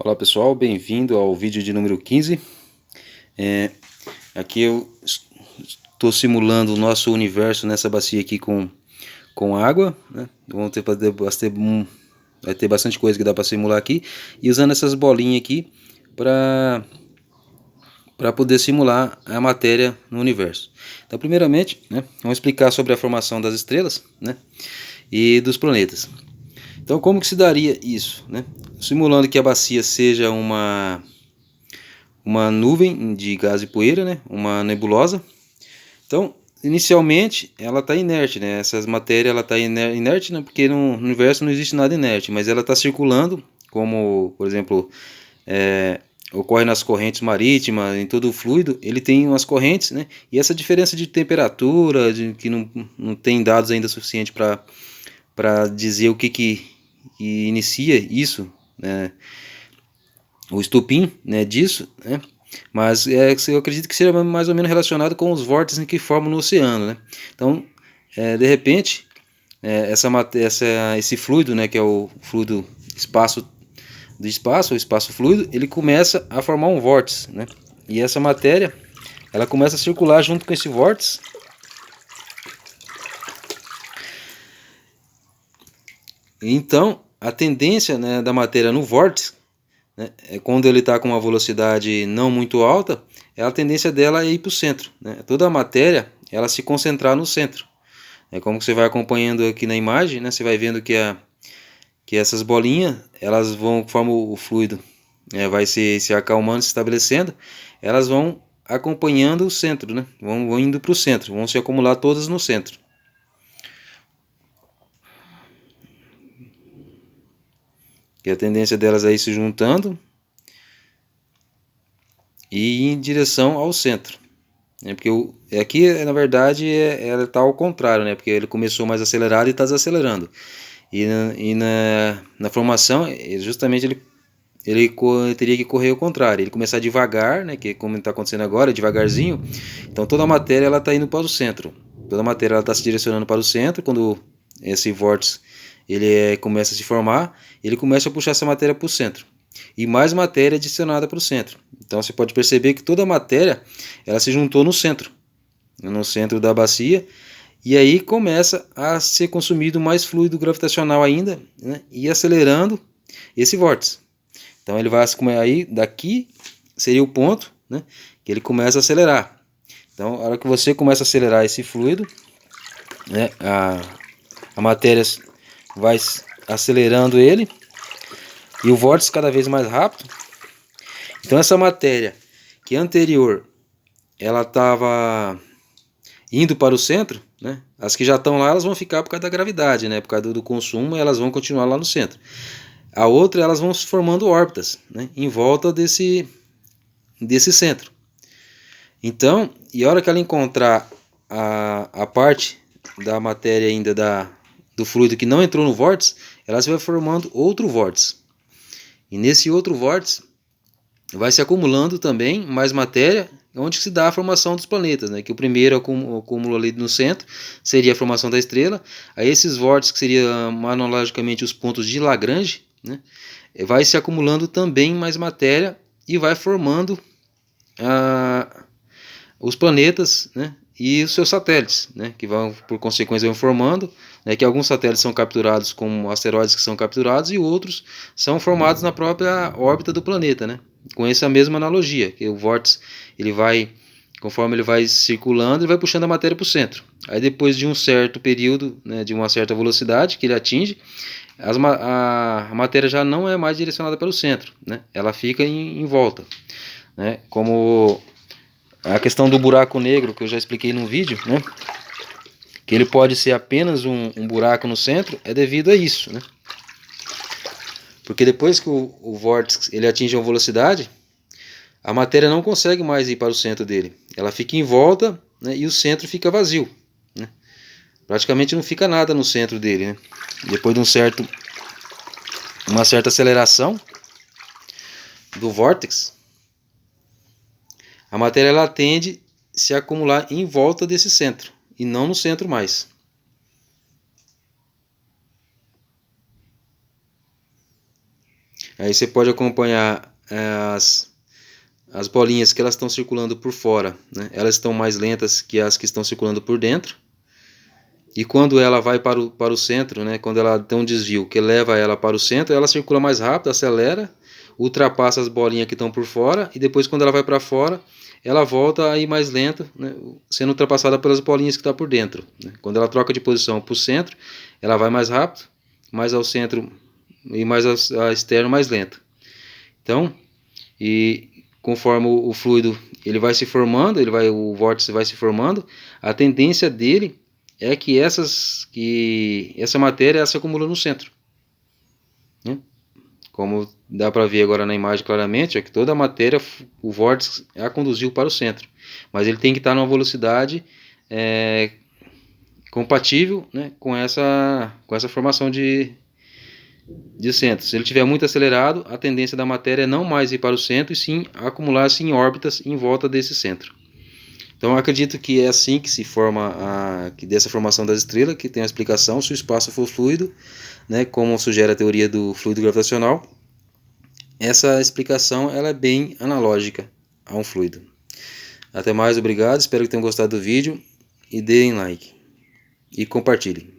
Olá pessoal, bem-vindo ao vídeo de número 15. Aqui eu estou simulando o nosso universo nessa bacia aqui com água, né? Vai ter bastante coisa que dá para simular aqui. E usando essas bolinhas aqui para poder simular a matéria no universo. Então primeiramente, né, vamos explicar sobre a formação das estrelas, né, e dos planetas. Então como que se daria isso, né? Simulando que a bacia seja uma nuvem de gás e poeira, né? Uma nebulosa. Então, inicialmente, ela está inerte, né? Essas matérias ela está inerte, né? Porque no universo não existe nada inerte, mas ela está circulando, como, por exemplo, ocorre nas correntes marítimas, em todo o fluido, ele tem umas correntes, né? E essa diferença de temperatura, que não tem dados ainda suficiente para dizer o que inicia isso, né? O estupim, né, disso, né? Mas eu acredito que seja mais ou menos relacionado com os vórtices que formam no oceano, né? Então, de repente, esse fluido, né, que é o fluido o espaço fluido, ele começa a formar um vórtice, né? E essa matéria, ela começa a circular junto com esse vórtice. Então, a tendência, né, da matéria no vórtice, né, quando ele está com uma velocidade não muito alta, a tendência dela é ir para o centro, né? Toda a matéria ela se concentrar no centro. É como você vai acompanhando aqui na imagem, né? Você vai vendo que essas bolinhas elas vão, conforme o fluido vai se acalmando, se estabelecendo, elas vão acompanhando o centro, né? Vão indo para o centro, vão se acumular todas no centro. Que a tendência delas é ir se juntando e ir em direção ao centro. Porque aqui, na verdade, ela está ao contrário, né? Porque ele começou mais acelerado e está desacelerando. Na formação, justamente ele teria que correr ao contrário. Ele começar devagar, né? Que como está acontecendo agora, devagarzinho. Então toda a matéria ela está indo para o centro. Toda a matéria ela está se direcionando para o centro. Quando esse vórtice ele começa a se formar, ele começa a puxar essa matéria para o centro. E mais matéria adicionada para o centro. Então você pode perceber que toda a matéria ela se juntou no centro da bacia, e aí começa a ser consumido mais fluido gravitacional ainda, né, e acelerando esse vórtice. Então ele vai aí daqui seria o ponto, né, que ele começa a acelerar. Então a hora que você começa a acelerar esse fluido, né, a matéria vai acelerando ele e o vórtice cada vez mais rápido. Então essa matéria que anterior ela estava indo para o centro, né? As que já estão lá elas vão ficar por causa da gravidade, né? Por causa do consumo, elas vão continuar lá no centro. A outra elas vão se formando órbitas, né, em volta desse centro. Então, e a hora que ela encontrar a parte da matéria ainda do fluido que não entrou no vórtice, ela vai formando outro vórtice. E nesse outro vórtice vai se acumulando também mais matéria, onde se dá a formação dos planetas, né? Que o primeiro acúmulo ali no centro seria a formação da estrela. Aí esses vórtices, que seriam analogicamente os pontos de Lagrange, né? Vai se acumulando também mais matéria e vai formando os planetas, né? E os seus satélites, né? Que vão, por consequência, vão formando, né? Que alguns satélites são capturados como asteroides que são capturados e outros são formados na própria órbita do planeta, né? Com essa mesma analogia, que o vórtice ele vai, conforme ele vai circulando, ele vai puxando a matéria para o centro. Aí depois de um certo período, né, de uma certa velocidade que ele atinge, a matéria já não é mais direcionada para o centro, né? Ela fica em volta, né? Como a questão do buraco negro, que eu já expliquei no vídeo, né? Que ele pode ser apenas um buraco no centro, é devido a isso, né? Porque depois que o vórtice ele atinge uma velocidade, a matéria não consegue mais ir para o centro dele. Ela fica em volta, né, e o centro fica vazio, né? Praticamente não fica nada no centro dele, né? Depois de uma certa aceleração do vórtice, a matéria ela tende a se acumular em volta desse centro e não no centro mais. Aí você pode acompanhar as bolinhas que elas estão circulando por fora, né? Elas estão mais lentas que as que estão circulando por dentro. E quando ela vai para o centro, né? Quando ela tem um desvio que leva ela para o centro, ela circula mais rápido, acelera, ultrapassa as bolinhas que estão por fora, e depois quando ela vai para fora, ela volta a ir mais lenta, né? Sendo ultrapassada pelas bolinhas que estão por dentro, né? Quando ela troca de posição para o centro, ela vai mais rápido, mais ao centro e mais a externo mais lenta. Então, e conforme o fluido ele vai se formando, o vórtice vai se formando, a tendência dele é que essa matéria ela se acumula no centro, né? Como dá para ver agora na imagem claramente, é que toda a matéria, o vórtice a conduziu para o centro, mas ele tem que estar numa velocidade compatível, né, com essa formação de centro. Se ele estiver muito acelerado, a tendência da matéria é não mais ir para o centro, e sim acumular-se em órbitas em volta desse centro. Então eu acredito que é assim que se forma que dessa formação das estrelas, que tem a explicação. Se o espaço for fluido, né, como sugere a teoria do fluido gravitacional, essa explicação ela é bem analógica a um fluido. Até mais, obrigado, espero que tenham gostado do vídeo e deem like e compartilhem.